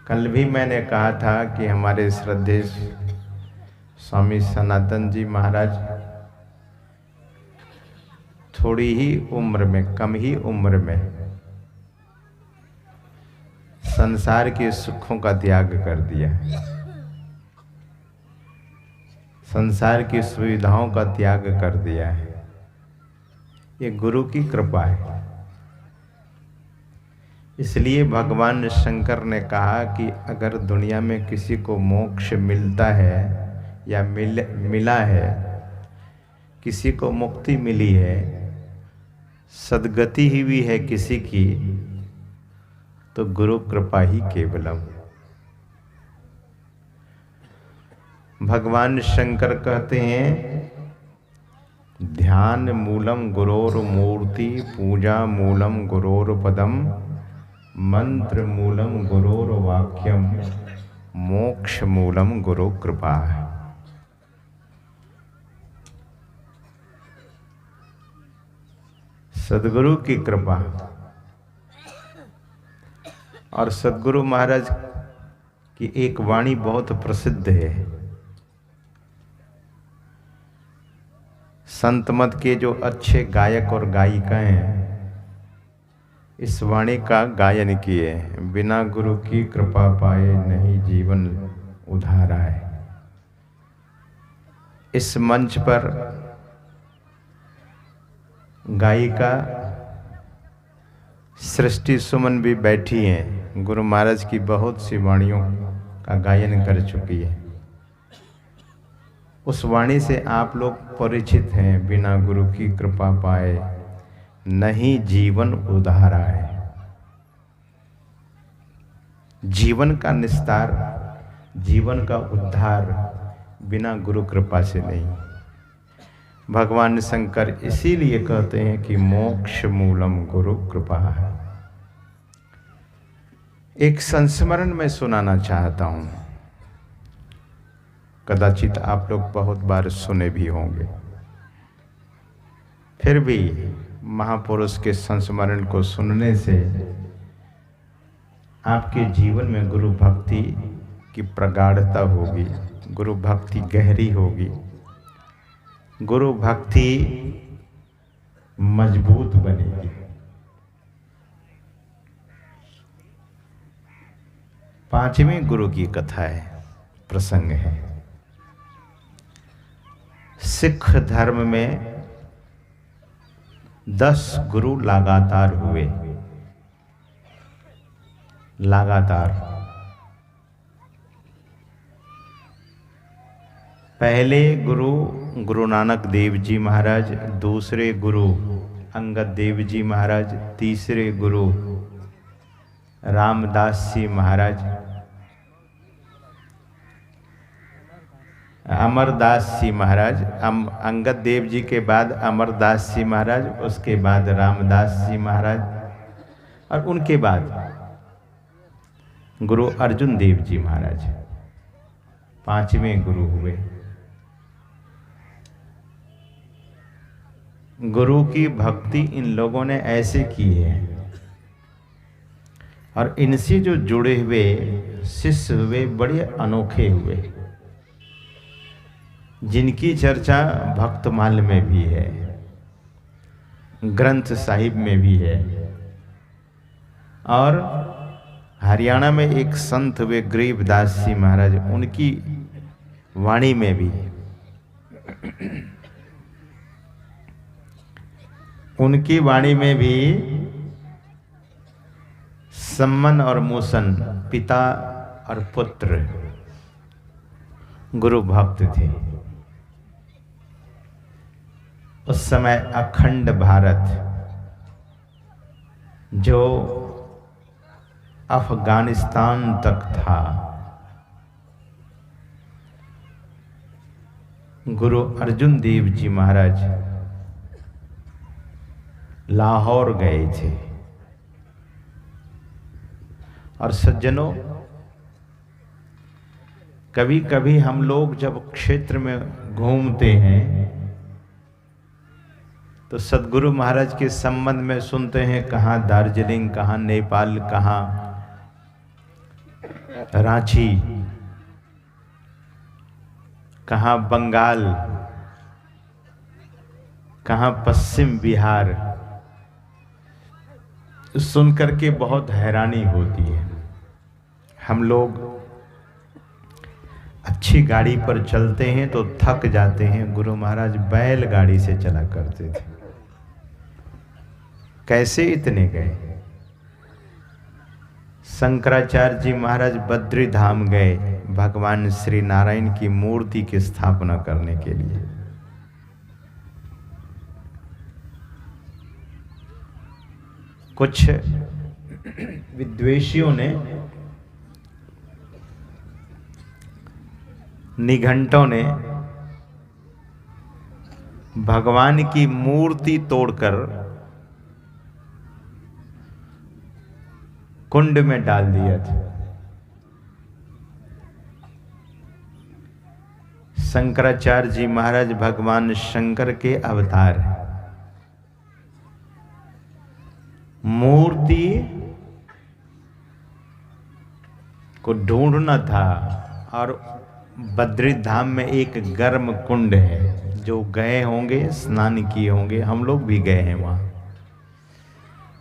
कल भी मैंने कहा था कि हमारे श्रद्धेय स्वामी सनातन जी महाराज थोड़ी ही उम्र में, कम ही उम्र में संसार के सुखों का त्याग कर दिया, संसार की सुविधाओं का त्याग कर दिया है। ये गुरु की कृपा है। इसलिए भगवान शंकर ने कहा कि अगर दुनिया में किसी को मोक्ष मिलता है या मिला है, किसी को मुक्ति मिली है, सद्गति ही भी है किसी की, तो गुरु कृपा ही केवलम। भगवान शंकर कहते हैं ध्यान मूलम गुरोर मूर्ति, पूजा मूलम गुरोर पदम, मंत्र मूलम गुरोर वाक्यम, मोक्ष मूलम गुरु कृपा। सद्गुरु की कृपा। और सद्गुरु महाराज की एक वाणी बहुत प्रसिद्ध है। संत मत के जो अच्छे गायक और गायिका हैं इस वाणी का गायन किए, बिना गुरु की कृपा पाए नहीं जीवन उधारा है। इस मंच पर गायिका सृष्टि सुमन भी बैठी हैं, गुरु महाराज की बहुत सी वाणियों का गायन कर चुकी है। उस वाणी से आप लोग परिचित हैं, बिना गुरु की कृपा पाए नहीं जीवन उधारा है। जीवन का निस्तार, जीवन का उद्धार बिना गुरु कृपा से नहीं। भगवान शंकर इसीलिए कहते हैं कि मोक्ष मूलम गुरु कृपा है। एक संस्मरण में सुनाना चाहता हूं, कदाचित आप लोग बहुत बार सुने भी होंगे, फिर भी महापुरुष के संस्मरण को सुनने से आपके जीवन में गुरु भक्ति की प्रगाढ़ता होगी, गुरु भक्ति गहरी होगी, गुरु भक्ति मजबूत बनेगी। पांचवें गुरु की कथा है, प्रसंग है। सिख धर्म में 10 गुरु लगातार हुए, लगातार। पहले गुरु गुरु नानक देव जी महाराज, दूसरे गुरु अंगद देव जी महाराज, तीसरे गुरु रामदास जी महाराज, अमरदास जी महाराज, अंगद देव जी के बाद अमरदास जी महाराज, उसके बाद रामदास जी महाराज, और उनके बाद गुरु अर्जुन देव जी महाराज। पांचवें गुरु हुए। गुरु की भक्ति इन लोगों ने ऐसे की है, और इनसे जो जुड़े हुए शिष्य हुए बड़े अनोखे हुए, जिनकी चर्चा भक्तमाल में भी है, ग्रंथ साहिब में भी है, और हरियाणा में एक संत हुए गरीबदास जी महाराज, उनकी वाणी में भी, उनकी वाणी में भी सम्मन और मूसन, पिता और पुत्र गुरु भक्त थे। उस समय अखंड भारत जो अफगानिस्तान तक था, गुरु अर्जुन देव जी महाराज लाहौर गए थे। और सज्जनों, कभी कभी हम लोग जब क्षेत्र में घूमते हैं तो सद्गुरु महाराज के संबंध में सुनते हैं, कहाँ दार्जिलिंग, कहाँ नेपाल, कहाँ रांची, कहाँ बंगाल, कहाँ पश्चिम बिहार, सुन करके बहुत हैरानी होती है। हम लोग अच्छी गाड़ी पर चलते हैं तो थक जाते हैं, गुरु महाराज बैलगाड़ी से चला करते थे। कैसे इतने गए? शंकराचार्य जी महाराज बद्री धाम गए भगवान श्री नारायण की मूर्ति की स्थापना करने के लिए। कुछ विद्वेषियों ने, निघंटों ने भगवान की मूर्ति तोड़कर कुंड में डाल दिया था। शंकराचार्य जी महाराज भगवान शंकर के अवतार हैं। मूर्ति को ढूंढना था और बद्री धाम में एक गर्म कुंड है, जो गए होंगे स्नान किए होंगे, हम लोग भी गए हैं वहाँ।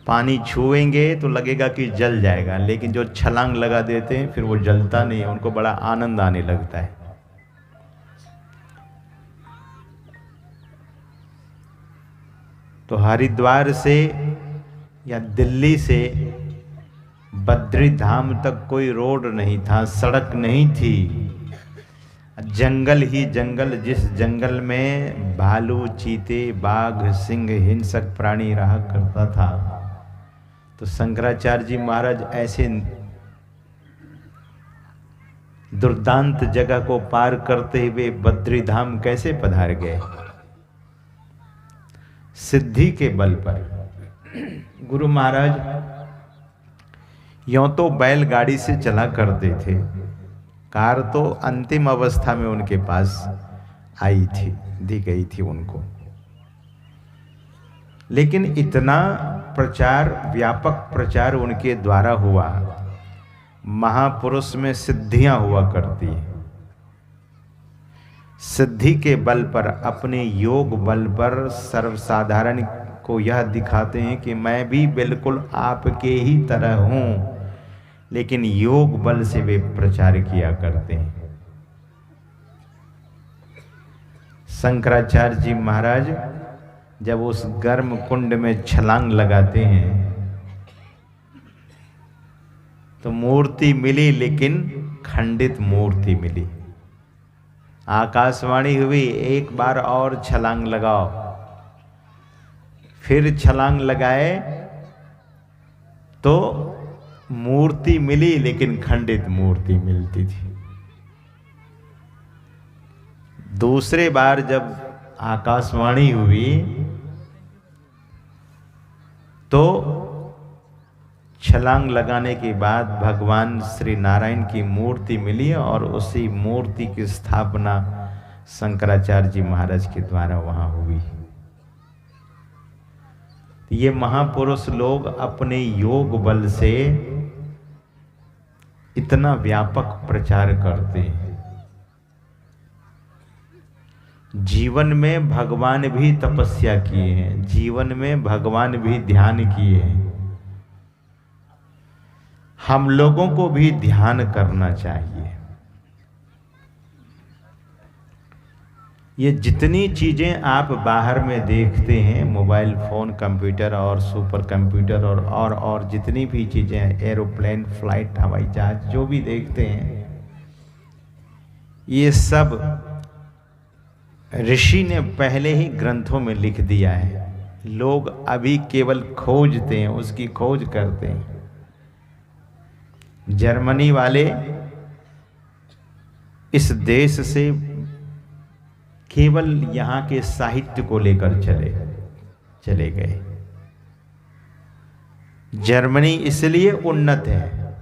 पानी छुएंगे तो लगेगा कि जल जाएगा, लेकिन जो छलांग लगा देते हैं फिर वो जलता नहीं है, उनको बड़ा आनंद आने लगता है। तो हरिद्वार से या दिल्ली से बद्री धाम तक कोई रोड नहीं था, सड़क नहीं थी, जंगल ही जंगल। जिस जंगल में भालू, चीते, बाघ, सिंह, हिंसक प्राणी रहा करता था, तो शंकराचार्य जी महाराज ऐसे दुर्दांत जगह को पार करते हुए बद्री धाम कैसे पधार गए? सिद्धि के बल पर। गुरु महाराज यों तो बैलगाड़ी से चला करते थे, कार तो अंतिम अवस्था में उनके पास आई थी, दी गई थी उनको, लेकिन इतना प्रचार, व्यापक प्रचार उनके द्वारा हुआ। महापुरुष में सिद्धियां हुआ करती है। सिद्धि के बल पर, अपने योग बल पर सर्वसाधारण को यह दिखाते हैं कि मैं भी बिल्कुल आपके ही तरह हूं, लेकिन योग बल से वे प्रचार किया करते हैं। शंकराचार्य जी महाराज जब उस गर्म कुंड में छलांग लगाते हैं तो मूर्ति मिली, लेकिन खंडित मूर्ति मिली। आकाशवाणी हुई, एक बार और छलांग लगाओ। फिर छलांग लगाए तो मूर्ति मिली, लेकिन खंडित मूर्ति मिलती थी। दूसरे बार जब आकाशवाणी हुई तो छलांग लगाने के बाद भगवान श्री नारायण की मूर्ति मिली और उसी मूर्ति की स्थापना शंकराचार्य जी महाराज के द्वारा वहां हुई। ये महापुरुष लोग अपने योग बल से इतना व्यापक प्रचार करते हैं। जीवन में भगवान भी तपस्या किए हैं, जीवन में भगवान भी ध्यान किए हैं। हम लोगों को भी ध्यान करना चाहिए। ये जितनी चीजें आप बाहर में देखते हैं, मोबाइल फोन, कंप्यूटर और सुपर कंप्यूटर और जितनी भी चीजें, एरोप्लेन, फ्लाइट, हवाई जहाज, जो भी देखते हैं, ये सब ऋषि ने पहले ही ग्रंथों में लिख दिया है। लोग अभी केवल खोजते हैं, उसकी खोज करते हैं। जर्मनी वाले इस देश से केवल यहाँ के साहित्य को लेकर चले गए। जर्मनी इसलिए उन्नत है।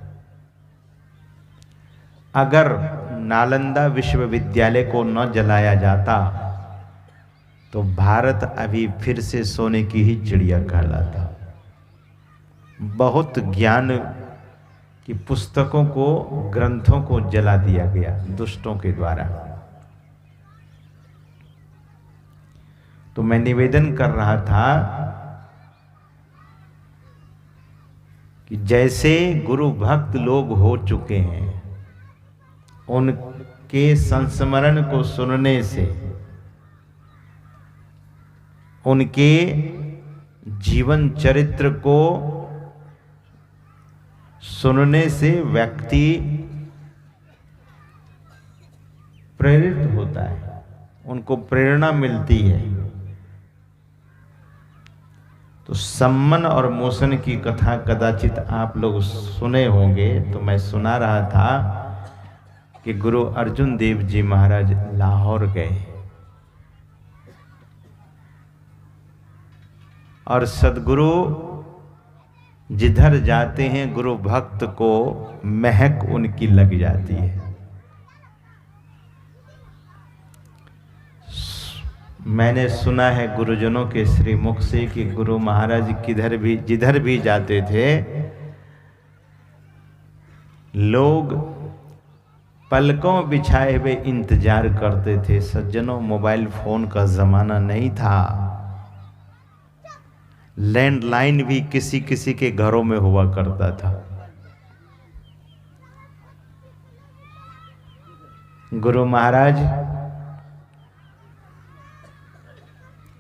अगर नालंदा विश्वविद्यालय को न जलाया जाता तो भारत अभी फिर से सोने की ही चिड़िया कहलाता। बहुत ज्ञान कि पुस्तकों को, ग्रंथों को जला दिया गया दुष्टों के द्वारा। तो मैं निवेदन कर रहा था कि जैसे गुरु भक्त लोग हो चुके हैं, उनके संस्मरण को सुनने से, उनके जीवन चरित्र को सुनने से व्यक्ति प्रेरित होता है, उनको प्रेरणा मिलती है। तो सम्मन और मोसन की कथा कदाचित आप लोग सुने होंगे। तो मैं सुना रहा था कि गुरु अर्जुन देव जी महाराज लाहौर गए और सद्गुरु जिधर जाते हैं गुरु भक्त को महक उनकी लग जाती है। मैंने सुना है गुरुजनों के श्रीमुख से कि गुरु महाराज जिधर भी जाते थे, लोग पलकों बिछाए हुए इंतजार करते थे। सज्जनों, मोबाइल फोन का जमाना नहीं था। लैंडलाइन भी किसी किसी के घरों में हुआ करता था। गुरु महाराज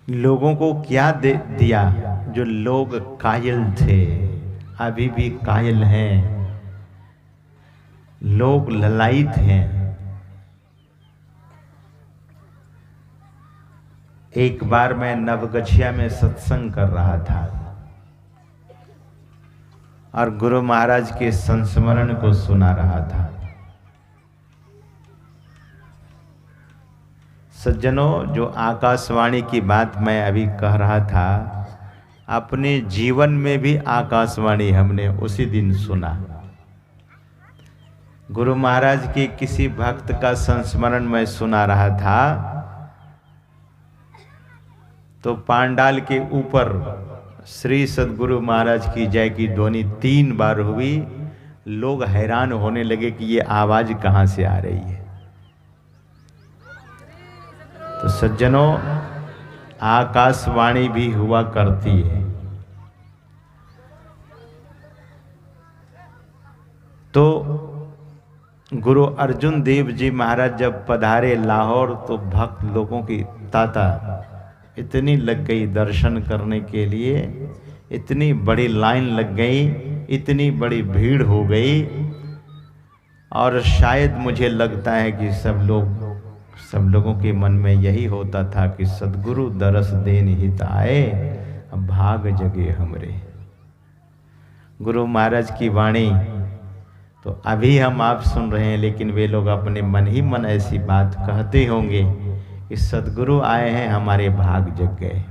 लोगों को क्या दे दिया? जो लोग कायल थे, अभी भी कायल हैं, लोग ललायित हैं। एक बार मैं नवगछिया में सत्संग कर रहा था और गुरु महाराज के संस्मरण को सुना रहा था। सज्जनों, जो आकाशवाणी की बात मैं अभी कह रहा था, अपने जीवन में भी आकाशवाणी हमने उसी दिन सुना। गुरु महाराज के किसी भक्त का संस्मरण मैं सुना रहा था, तो पांडाल के ऊपर श्री सद्गुरु महाराज की जय की ध्वनि 3 बार हुई। लोग हैरान होने लगे कि ये आवाज कहां से आ रही है। तो सज्जनों, आकाशवाणी भी हुआ करती है। तो गुरु अर्जुन देव जी महाराज जब पधारे लाहौर, तो भक्त लोगों की तांता इतनी लग गई दर्शन करने के लिए, इतनी बड़ी लाइन लग गई, इतनी बड़ी भीड़ हो गई। और शायद मुझे लगता है कि सब लोगों के मन में यही होता था कि सद्गुरु दरस देन हित आए, अब भाग जगे हमरे। गुरु महाराज की वाणी तो अभी हम आप सुन रहे हैं, लेकिन वे लोग अपने मन ही मन ऐसी बात कहते होंगे कि सद्गुरु आए हैं, हमारे भाग जग गए।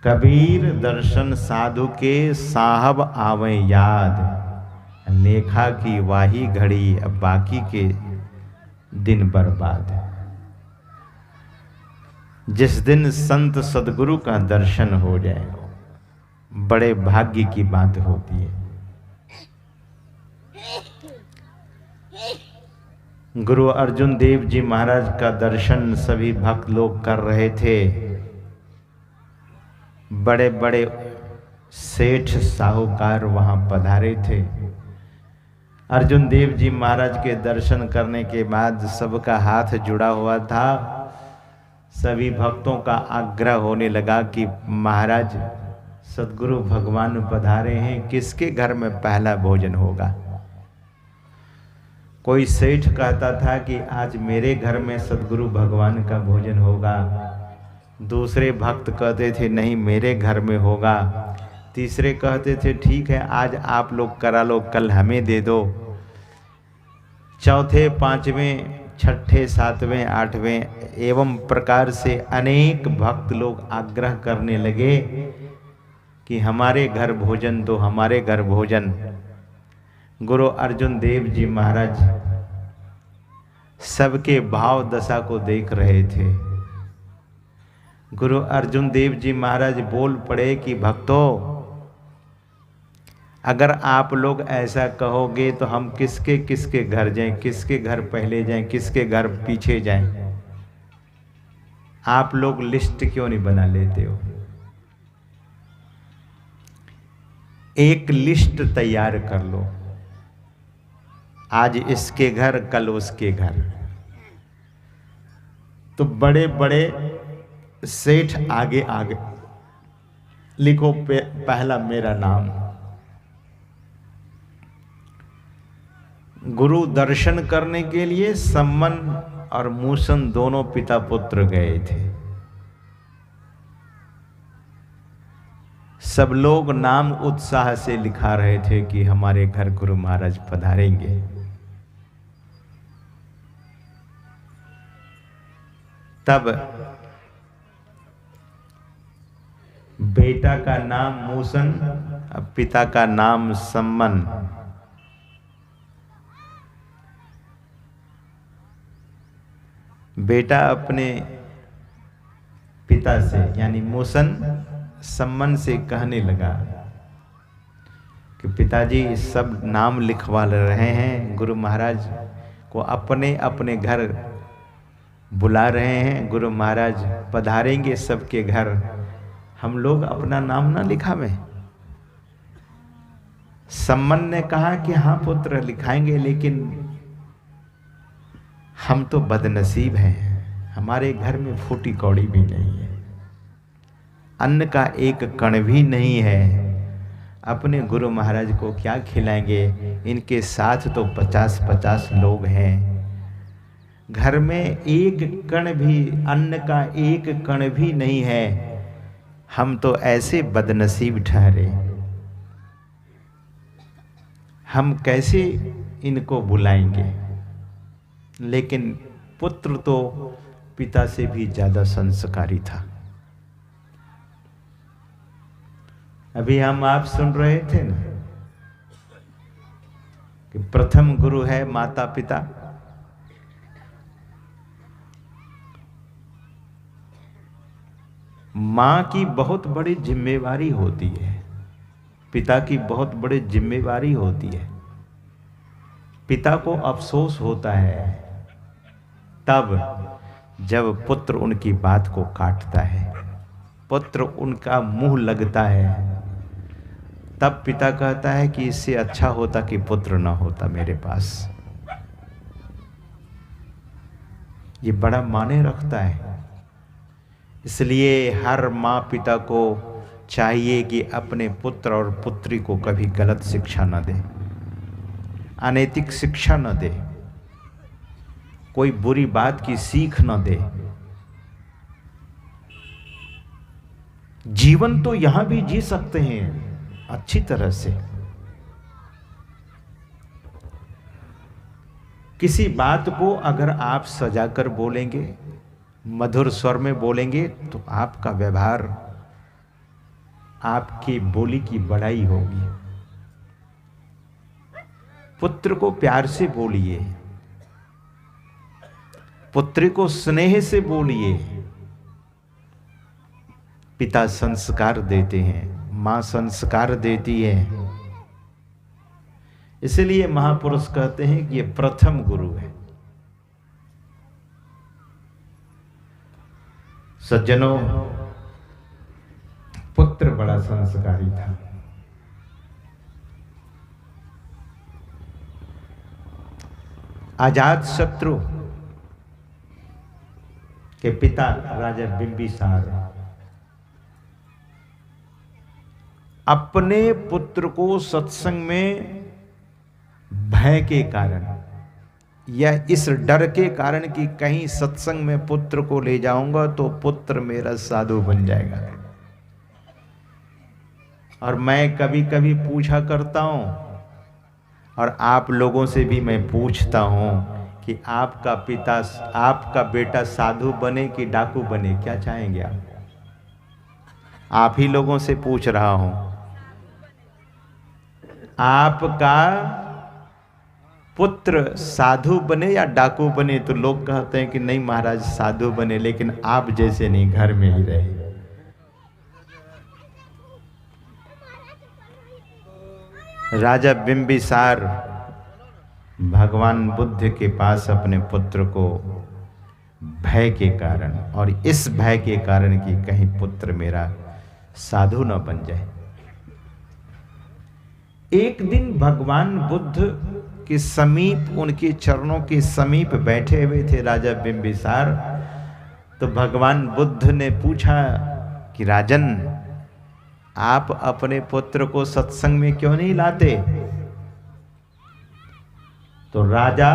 कबीर दर्शन साधु के साहब आवे याद, लेखा की वाही घड़ी अब बाकी के दिन बर्बाद। जिस दिन संत सद्गुरु का दर्शन हो जाए, बड़े भाग्य की बात होती है। गुरु अर्जुन देव जी महाराज का दर्शन सभी भक्त लोग कर रहे थे। बड़े बड़े सेठ साहूकार वहां पधारे थे। अर्जुन देव जी महाराज के दर्शन करने के बाद सबका हाथ जुड़ा हुआ था। सभी भक्तों का आग्रह होने लगा कि महाराज, सद्गुरु भगवान पधारे हैं, किसके घर में पहला भोजन होगा। कोई सेठ कहता था कि आज मेरे घर में सद्गुरु भगवान का भोजन होगा। दूसरे भक्त कहते थे नहीं, मेरे घर में होगा। तीसरे कहते थे ठीक है, आज आप लोग करा लो, कल हमें दे दो। चौथे, पांचवें, छठे, सातवें, आठवें एवं प्रकार से अनेक भक्त लोग आग्रह करने लगे कि हमारे घर भोजन दो, हमारे घर भोजन। गुरु अर्जुन देव जी महाराज सबके भाव दशा को देख रहे थे। गुरु अर्जुन देव जी महाराज बोल पड़े कि भक्तों, अगर आप लोग ऐसा कहोगे तो हम किसके किसके घर जाएं, किसके घर पहले जाएं, किसके घर पीछे जाएं। आप लोग लिस्ट क्यों नहीं बना लेते हो? एक लिस्ट तैयार कर लो, आज इसके घर कल उसके घर। तो बड़े बड़े सेठ आगे आगे लिखो, पहला मेरा नाम। गुरु दर्शन करने के लिए सम्मन और मूसन दोनों पिता पुत्र गए थे। सब लोग नाम उत्साह से लिखा रहे थे कि हमारे घर गुरु महाराज पधारेंगे। तब बेटा का नाम मूसन, पिता का नाम सम्मन। बेटा अपने पिता से यानी मूसन सम्मन से कहने लगा कि पिताजी सब नाम लिखवा रहे हैं, गुरु महाराज को अपने अपने घर बुला रहे हैं, गुरु महाराज पधारेंगे सबके घर, हम लोग अपना नाम ना लिखावें। सम्मन ने कहा कि हाँ पुत्र लिखाएंगे, लेकिन हम तो बदनसीब हैं, हमारे घर में फूटी कौड़ी भी नहीं है, अन्न का एक कण भी नहीं है, अपने गुरु महाराज को क्या खिलाएंगे? इनके साथ तो 50-50 लोग हैं, घर में एक कण भी, अन्न का एक कण भी नहीं है, हम तो ऐसे बदनसीब ठहरे, हम कैसे इनको बुलाएंगे? लेकिन पुत्र तो पिता से भी ज्यादा संस्कारी था। अभी हम आप सुन रहे थे ना कि प्रथम गुरु है माता पिता। मां की बहुत बड़ी जिम्मेवारी होती है, पिता की बहुत बड़ी जिम्मेवारी होती है। पिता को अफसोस होता है तब जब पुत्र उनकी बात को काटता है, पुत्र उनका मुंह लगता है, तब पिता कहता है कि इससे अच्छा होता कि पुत्र ना होता मेरे पास। ये बड़ा माने रखता है। इसलिए हर माँ पिता को चाहिए कि अपने पुत्र और पुत्री को कभी गलत शिक्षा न दे, अनैतिक शिक्षा न दे, कोई बुरी बात की सीख न दे। जीवन तो यहां भी जी सकते हैं अच्छी तरह से। किसी बात को अगर आप सजाकर बोलेंगे, मधुर स्वर में बोलेंगे, तो आपका व्यवहार, आपकी बोली की बड़ाई होगी। पुत्र को प्यार से बोलिए, पुत्री को स्नेह से बोलिए। पिता संस्कार देते हैं, मां संस्कार देती है। इसलिए महापुरुष कहते हैं कि ये प्रथम गुरु है। सज्जनों, पुत्र बड़ा संस्कारी था। अजात शत्रु के पिता राजा बिंबिसार अपने पुत्र को सत्संग में भय के कारण या इस डर के कारण कि कहीं सत्संग में पुत्र को ले जाऊंगा तो पुत्र मेरा साधु बन जाएगा। और मैं कभी कभी पूछा करता हूं, और आप लोगों से भी मैं पूछता हूं कि आपका पिता, आपका बेटा साधु बने कि डाकू बने, क्या चाहेंगे आप ही लोगों से पूछ रहा हूं। आपका पुत्र साधु बने या डाकू बने, तो लोग कहते हैं कि नहीं महाराज साधु बने, लेकिन आप जैसे नहीं, घर में ही रहे। राजा बिंबिसार भगवान बुद्ध के पास अपने पुत्र को भय के कारण, और इस भय के कारण कि कहीं पुत्र मेरा साधु न बन जाए, एक दिन भगवान बुद्ध के समीप, उनके चरणों के समीप बैठे हुए थे राजा बिंबिसार। तो भगवान बुद्ध ने पूछा कि राजन, आप अपने पुत्र को सत्संग में क्यों नहीं लाते? तो राजा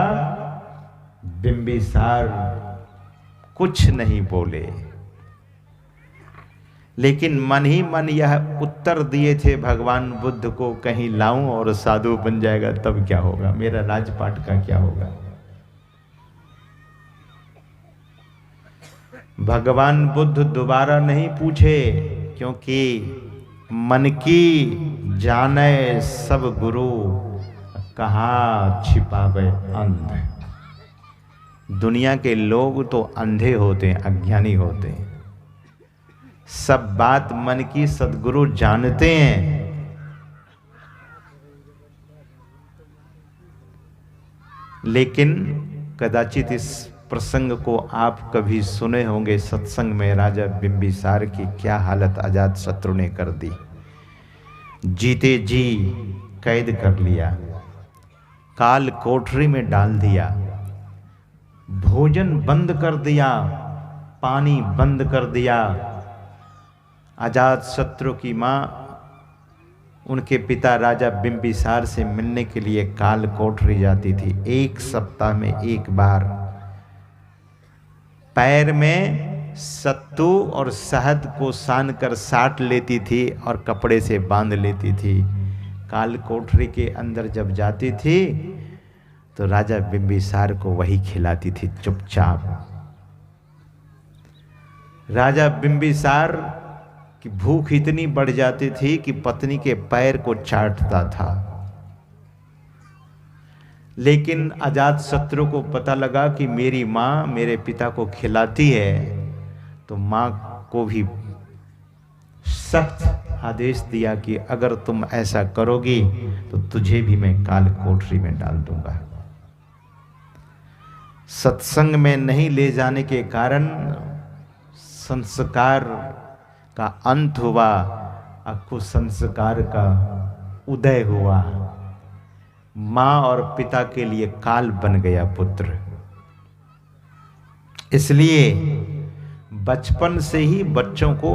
बिंबिसार कुछ नहीं बोले, लेकिन मन ही मन यह उत्तर दिए थे भगवान बुद्ध को, कहीं लाऊं और साधु बन जाएगा तब क्या होगा, मेरा राजपाट का क्या होगा। भगवान बुद्ध दोबारा नहीं पूछे, क्योंकि मन की जाने सब गुरु, कहाँ छिपावे अंध। दुनिया के लोग तो अंधे होते हैं, अज्ञानी होते हैं, सब बात मन की सद्गुरु जानते हैं। लेकिन कदाचित इस प्रसंग को आप कभी सुने होंगे सत्संग में, राजा बिंबिसार की क्या हालत अजात शत्रु ने कर दी। जीते जी कैद कर लिया, काल कोठरी में डाल दिया, भोजन बंद कर दिया, पानी बंद कर दिया। अजात शत्रु की माँ उनके पिता राजा बिंबिसार से मिलने के लिए काल कोठरी जाती थी। एक सप्ताह में एक बार पैर में सत्तू और शहद को सान कर साट लेती थी और कपड़े से बांध लेती थी। काल कोठरी के अंदर जब जाती थी तो राजा बिंबिसार को वही खिलाती थी चुपचाप। राजा बिंबिसार की भूख इतनी बढ़ जाती थी कि पत्नी के पैर को चाटता था। लेकिन अजात शत्रु को पता लगा कि मेरी माँ मेरे पिता को खिलाती है, तो माँ को भी सख्त आदेश दिया कि अगर तुम ऐसा करोगी तो तुझे भी मैं काल कोठरी में डाल दूंगा। सत्संग में नहीं ले जाने के कारण संस्कार का अंत हुआ, कुसंस्कार का उदय हुआ। माँ और पिता के लिए काल बन गया पुत्र। इसलिए बचपन से ही बच्चों को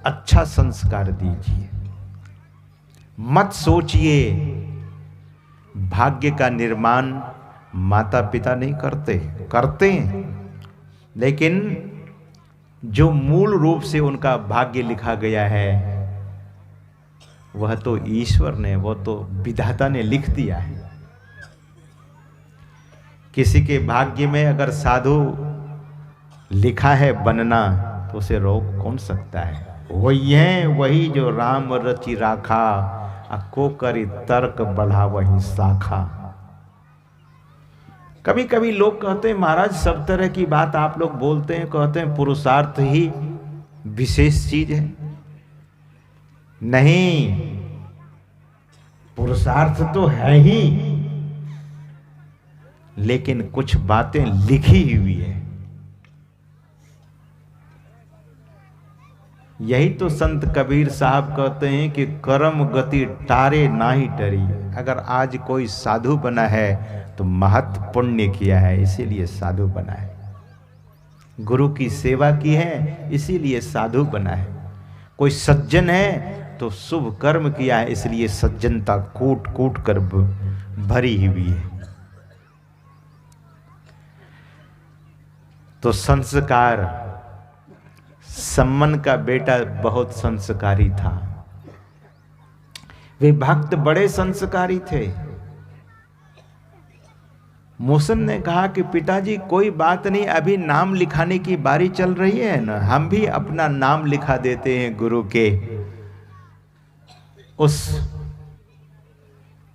अच्छा संस्कार दीजिए। मत सोचिए भाग्य का निर्माण माता पिता नहीं करते हैं, लेकिन जो मूल रूप से उनका भाग्य लिखा गया है वह तो ईश्वर ने, वो तो विधाता ने लिख दिया है। किसी के भाग्य में अगर साधु लिखा है बनना तो उसे रोक कौन सकता है। वही है वही जो राम रचि राखा, को करी तर्क बढ़ा वही शाखा। कभी कभी लोग कहते हैं महाराज सब तरह की बात आप लोग बोलते हैं, कहते हैं पुरुषार्थ ही विशेष चीज है। नहीं, पुरुषार्थ तो है ही, लेकिन कुछ बातें लिखी हुई है। यही तो संत कबीर साहब कहते हैं कि कर्म गति टारे ना ही डरी। अगर आज कोई साधु बना है तो महत् पुण्य किया है, इसीलिए साधु बना है। गुरु की सेवा की है इसीलिए साधु बना है। कोई सज्जन है तो शुभ कर्म किया है, इसलिए सज्जनता कूट कूट कर भरी हुई है। तो संस्कार, सम्मन का बेटा बहुत संस्कारी था। वे भक्त बड़े संस्कारी थे। मूसन ने कहा कि पिताजी कोई बात नहीं, अभी नाम लिखाने की बारी चल रही है ना, हम भी अपना नाम लिखा देते हैं गुरु के उस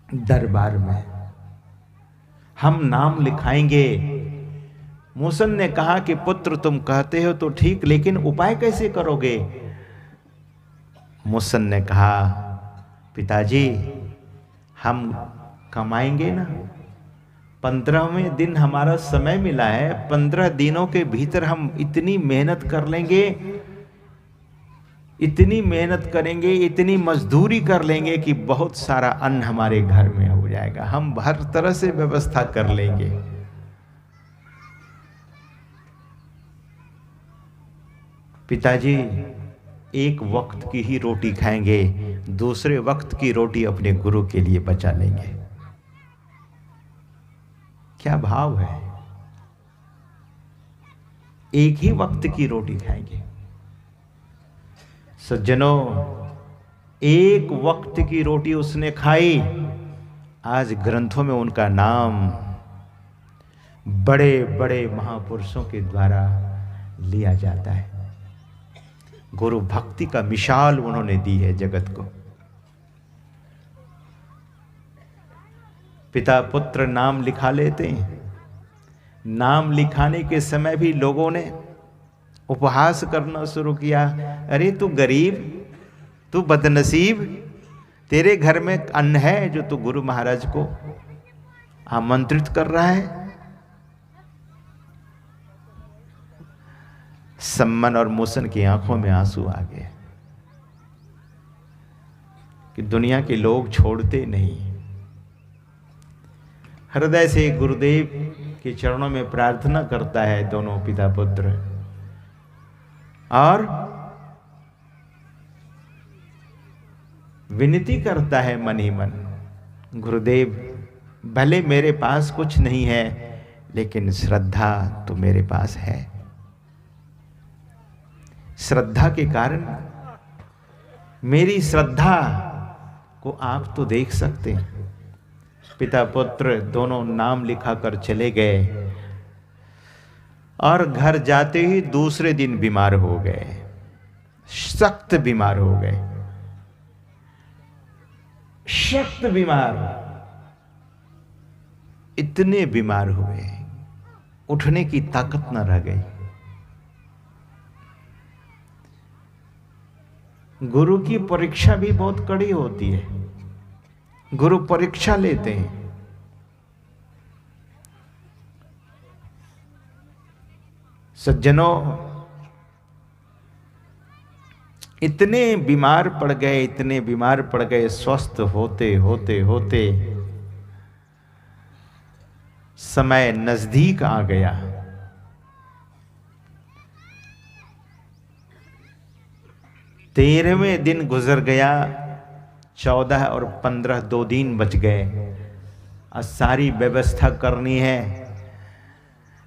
दरबार में। हम नाम लिखाएंगे। मूसन ने कहा कि पुत्र तुम कहते हो तो ठीक, लेकिन उपाय कैसे करोगे? मूसन ने कहा पिताजी हम कमाएंगे ना, 15वें दिन हमारा समय मिला है, 15 दिनों के भीतर हम इतनी मेहनत कर लेंगे, इतनी मेहनत करेंगे, इतनी मजदूरी कर लेंगे कि बहुत सारा अन्न हमारे घर में हो जाएगा, हम हर तरह से व्यवस्था कर लेंगे। पिताजी एक वक्त की ही रोटी खाएंगे, दूसरे वक्त की रोटी अपने गुरु के लिए बचा लेंगे। क्या भाव है, एक ही वक्त की रोटी खाएंगे। सज्जनों, एक वक्त की रोटी उसने खाई, आज ग्रंथों में उनका नाम बड़े बड़े महापुरुषों के द्वारा लिया जाता है। गुरु भक्ति का मिसाल उन्होंने दी है जगत को। पिता पुत्र नाम लिखा लेते हैं, नाम लिखाने के समय भी लोगों ने उपहास करना शुरू किया। अरे तू गरीब, तू बदनसीब, तेरे घर में अन्न है जो तू गुरु महाराज को आमंत्रित कर रहा है। सम्मन और मूसन की आंखों में आंसू आ गए कि दुनिया के लोग छोड़ते नहीं। हृदय से गुरुदेव के चरणों में प्रार्थना करता है दोनों पिता पुत्र, और विनती करता है मन ही मन, गुरुदेव भले मेरे पास कुछ नहीं है, लेकिन श्रद्धा तो मेरे पास है। श्रद्धा के कारण, मेरी श्रद्धा को आप तो देख सकते हैं। पिता पुत्र दोनों नाम लिखा कर चले गए और घर जाते ही दूसरे दिन बीमार हो गए, सख्त बीमार हो गए, सख्त बीमार। इतने बीमार हुए उठने की ताकत न रह गई। गुरु की परीक्षा भी बहुत कड़ी होती है, गुरु परीक्षा लेते हैं। सज्जनों, इतने बीमार पड़ गए, इतने बीमार पड़ गए, स्वस्थ होते होते होते समय नजदीक आ गया। तेरहवें दिन गुजर गया, 14 और 15 2 दिन बच गए। आज सारी व्यवस्था करनी है।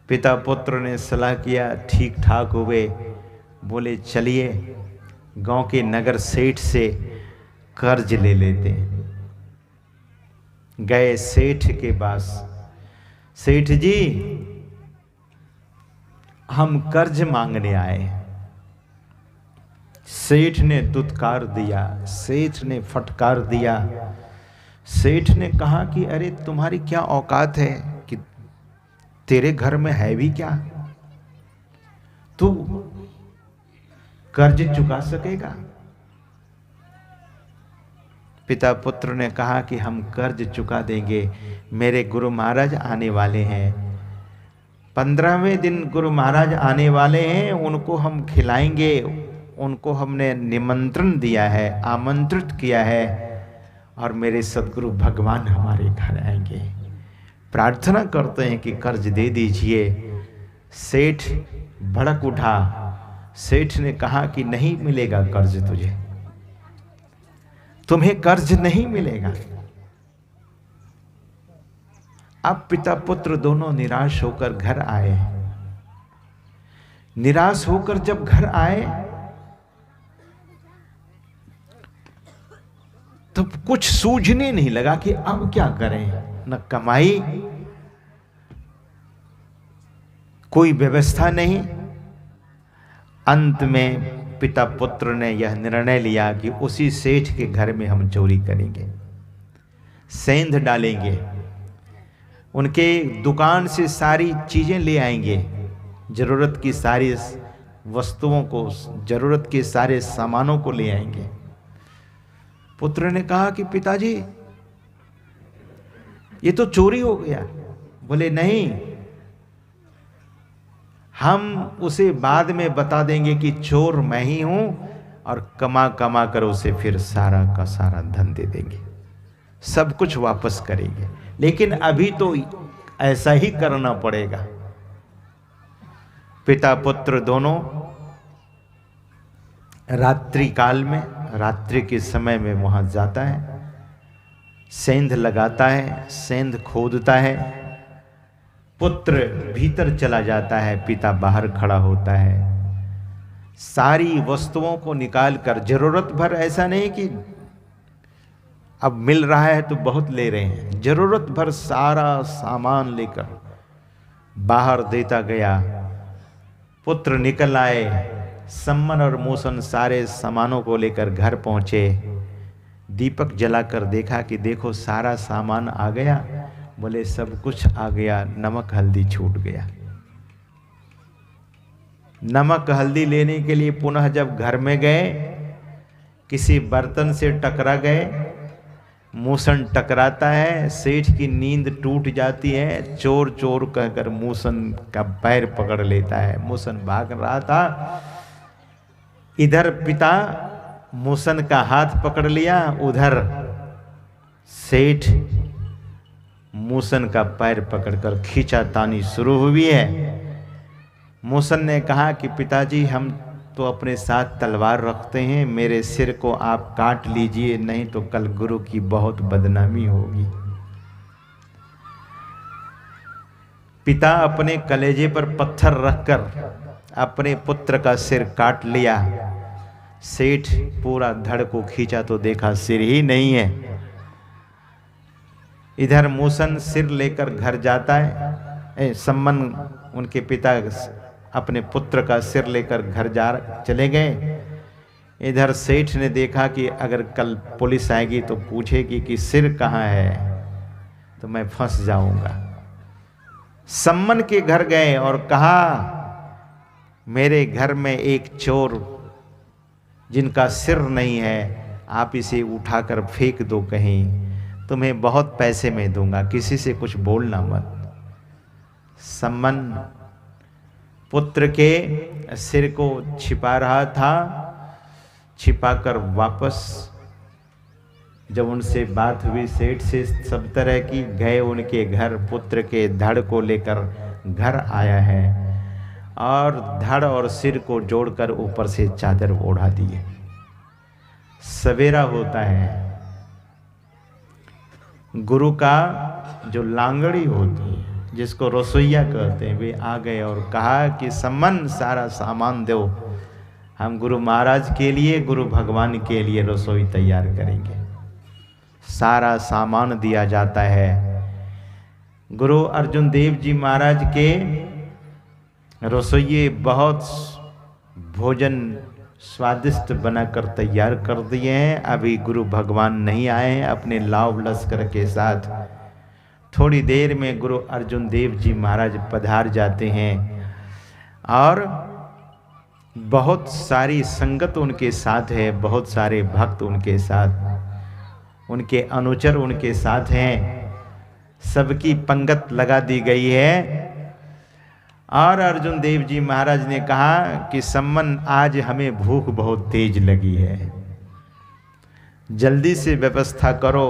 पिता पुत्र ने सलाह किया, ठीक ठाक हुए, बोले चलिए गांव के नगर सेठ से कर्ज ले लेते हैं। गए सेठ के पास, सेठ जी हम कर्ज मांगने आए। सेठ ने दुत्कार दिया, सेठ ने फटकार दिया। सेठ ने कहा कि अरे तुम्हारी क्या औकात है कि तेरे घर में है भी क्या, तू कर्ज चुका सकेगा? पिता पुत्र ने कहा कि हम कर्ज चुका देंगे, मेरे गुरु महाराज आने वाले हैं, 15वें दिन गुरु महाराज आने वाले हैं, उनको हम खिलाएंगे, उनको हमने निमंत्रण दिया है, आमंत्रित किया है, और मेरे सदगुरु भगवान हमारे घर आएंगे, प्रार्थना करते हैं कि कर्ज दे दीजिए। सेठ भड़क उठा। सेठ ने कहा कि नहीं मिलेगा कर्ज तुझे, तुम्हें कर्ज नहीं मिलेगा। अब पिता पुत्र दोनों निराश होकर घर आए। निराश होकर जब घर आए तो कुछ सूझने नहीं लगा कि अब क्या करें। न कमाई, कोई व्यवस्था नहीं। अंत में पिता पुत्र ने यह निर्णय लिया कि उसी सेठ के घर में हम चोरी करेंगे, सेंध डालेंगे, उनके दुकान से सारी चीज़ें ले आएंगे, ज़रूरत की सारी वस्तुओं को, ज़रूरत के सारे सामानों को ले आएंगे। पुत्र ने कहा कि पिताजी ये तो चोरी हो गया। बोले नहीं, हम उसे बाद में बता देंगे कि चोर मैं ही हूं, और कमा कमा कर उसे फिर सारा का सारा धन दे देंगे, सब कुछ वापस करेंगे, लेकिन अभी तो ऐसा ही करना पड़ेगा। पिता पुत्र दोनों रात्रि काल में, रात्रि के समय में वहां जाता है, सेंध लगाता है, सेंध खोदता है, पुत्र भीतर चला जाता है, पिता बाहर खड़ा होता है। सारी वस्तुओं को निकाल कर, जरूरत भर, ऐसा नहीं कि अब मिल रहा है तो बहुत ले रहे हैं, जरूरत भर सारा सामान लेकर बाहर देता गया। पुत्र निकल आए, सम्मन और मूसन सारे सामानों को लेकर घर पहुंचे। दीपक जलाकर देखा कि देखो सारा सामान आ गया। बोले सब कुछ आ गया, नमक हल्दी छूट गया। नमक हल्दी लेने के लिए पुनः जब घर में गए, किसी बर्तन से टकरा गए, मूसन टकराता है, सेठ की नींद टूट जाती है, चोर चोर कहकर मूसन का पैर पकड़ लेता है। मूसन भाग रहा था, इधर पिता मूसन का हाथ पकड़ लिया, उधर सेठ मूसन का पैर पकड़कर खींचातानी शुरू हुई है। मूसन ने कहा कि पिताजी हम तो अपने साथ तलवार रखते हैं, मेरे सिर को आप काट लीजिए, नहीं तो कल गुरु की बहुत बदनामी होगी। पिता अपने कलेजे पर पत्थर रखकर अपने पुत्र का सिर काट लिया। सेठ पूरा धड़ को खींचा तो देखा सिर ही नहीं है। इधर मूसन सिर लेकर घर जाता है, सम्मन उनके पिता अपने पुत्र का सिर लेकर घर चले गए। इधर सेठ ने देखा कि अगर कल पुलिस आएगी तो पूछेगी कि सिर कहाँ है, तो मैं फंस जाऊंगा। सम्मन के घर गए और कहा मेरे घर में एक चोर जिनका सिर नहीं है, आप इसे उठाकर फेंक दो कहीं, तुम्हें बहुत पैसे में दूंगा, किसी से कुछ बोलना मत। सम्मन पुत्र के सिर को छिपा रहा था, छिपाकर वापस जब उनसे बात हुई सेठ से सब तरह की, गए उनके घर, पुत्र के धड़ को लेकर घर आया है और धड़ और सिर को जोड़कर ऊपर से चादर ओढ़ा दिए। सवेरा होता है, गुरु का जो लांगड़ी होती है, जिसको रसोईया कहते हैं, वे आ गए और कहा कि सम्मन सारा सामान दो, हम गुरु महाराज के लिए, गुरु भगवान के लिए रसोई तैयार करेंगे। सारा सामान दिया जाता है। गुरु अर्जुन देव जी महाराज के रसोइये बहुत भोजन स्वादिष्ट बनाकर तैयार कर दिए हैं। अभी गुरु भगवान नहीं आए हैं अपने लाव लश्कर के साथ। थोड़ी देर में गुरु अर्जुन देव जी महाराज पधार जाते हैं और बहुत सारी संगत उनके साथ है, बहुत सारे भक्त उनके साथ, उनके अनुचर उनके साथ हैं, सबकी पंगत लगा दी गई है। और अर्जुन देव जी महाराज ने कहा कि सम्मन आज हमें भूख बहुत तेज लगी है, जल्दी से व्यवस्था करो।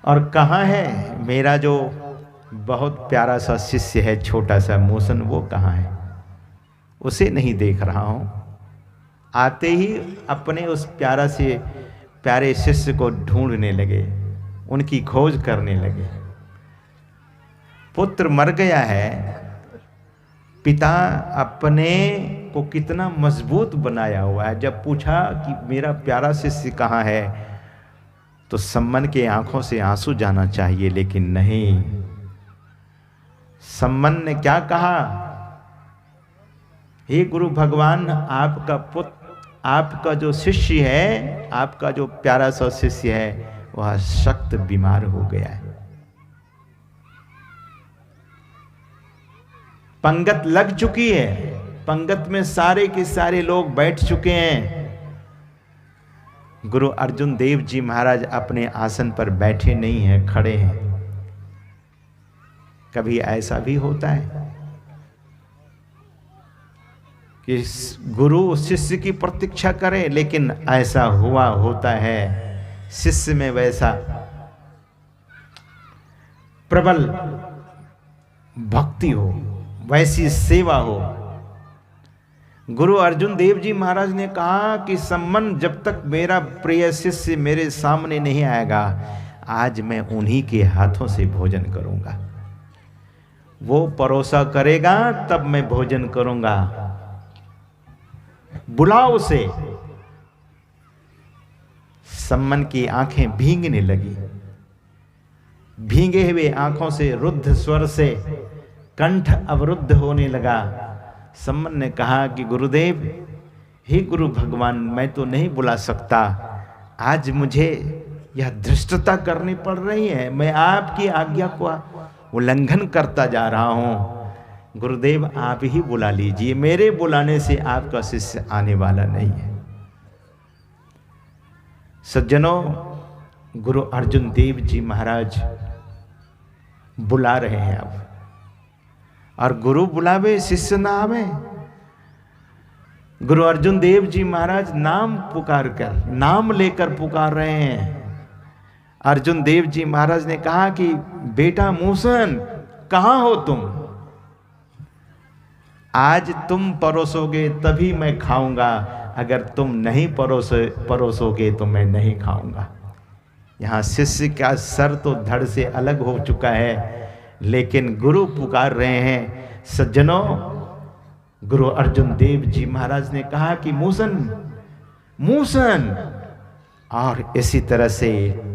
और कहाँ है मेरा जो बहुत प्यारा सा शिष्य है, छोटा सा मूसन, वो कहाँ है? उसे नहीं देख रहा हूँ। आते ही अपने उस प्यारे शिष्य को ढूंढने लगे, उनकी खोज करने लगे। पुत्र मर गया है, पिता अपने को कितना मजबूत बनाया हुआ है। जब पूछा कि मेरा प्यारा शिष्य कहाँ है, तो सम्मन के आंखों से आंसू जाना चाहिए, लेकिन नहीं। सम्मन ने क्या कहा, हे गुरु भगवान, आपका पुत्र, आपका जो शिष्य है, आपका जो प्यारा सा शिष्य है, वह सख्त बीमार हो गया है। पंगत लग चुकी है, पंगत में सारे के सारे लोग बैठ चुके हैं। गुरु अर्जुन देव जी महाराज अपने आसन पर बैठे नहीं हैं, खड़े हैं। कभी ऐसा भी होता है कि गुरु शिष्य की प्रतीक्षा करे, लेकिन ऐसा हुआ होता है शिष्य में वैसा प्रबल भक्ति हो, वैसी सेवा हो। गुरु अर्जुन देव जी महाराज ने कहा कि संबंध जब तक मेरा प्रिय शिष्य मेरे सामने नहीं आएगा, आज मैं उन्हीं के हाथों से भोजन करूंगा। वो परोसा करेगा तब मैं भोजन करूंगा। बुलाओ उसे। सम्मन की आंखें भींगने लगी। भींगे हुए आंखों से रुद्ध स्वर से कंठ अवरुद्ध होने लगा। सम्मन ने कहा कि गुरुदेव, हे गुरु भगवान, मैं तो नहीं बुला सकता, आज मुझे यह धृष्टता करनी पड़ रही है, मैं आपकी आज्ञा को उल्लंघन करता जा रहा हूं। गुरुदेव आप ही बुला लीजिए, मेरे बुलाने से आपका शिष्य आने वाला नहीं है। सज्जनों, गुरु अर्जुन देव जी महाराज बुला रहे हैं अब, और गुरु बुलावे शिष्य ना आवे। गुरु अर्जुन देव जी महाराज नाम पुकार कर, नाम लेकर पुकार रहे हैं। अर्जुन देव जी महाराज ने कहा कि बेटा मूसन, कहां हो तुम? आज तुम परोसोगे तभी मैं खाऊंगा, अगर तुम नहीं परोसोगे तो मैं नहीं खाऊंगा। यहाँ शिष्य का सर तो धड़ से अलग हो चुका है, लेकिन गुरु पुकार रहे हैं। सज्जनों, गुरु अर्जुन देव जी महाराज ने कहा कि मूसन, मूसन। और इसी तरह से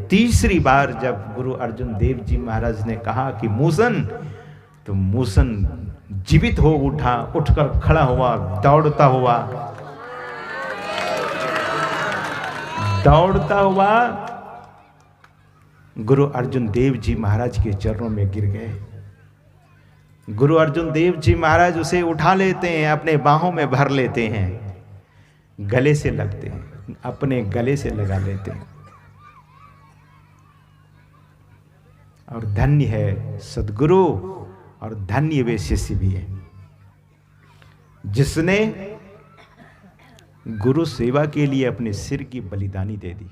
तीसरी बार जब गुरु अर्जुन देव जी महाराज ने कहा कि मूसन, तो मूसन जीवित हो उठा, उठकर खड़ा हुआ, दौड़ता हुआ गुरु अर्जुन देव जी महाराज के चरणों में गिर गए। गुरु अर्जुन देव जी महाराज उसे उठा लेते हैं, अपने बाहों में भर लेते हैं, गले से लगते हैं, अपने गले से लगा लेते हैं। और धन्य है सद्गुरु, और धन्य वे शिष्य भी है जिसने गुरु सेवा के लिए अपने सिर की बलिदानी दे दी।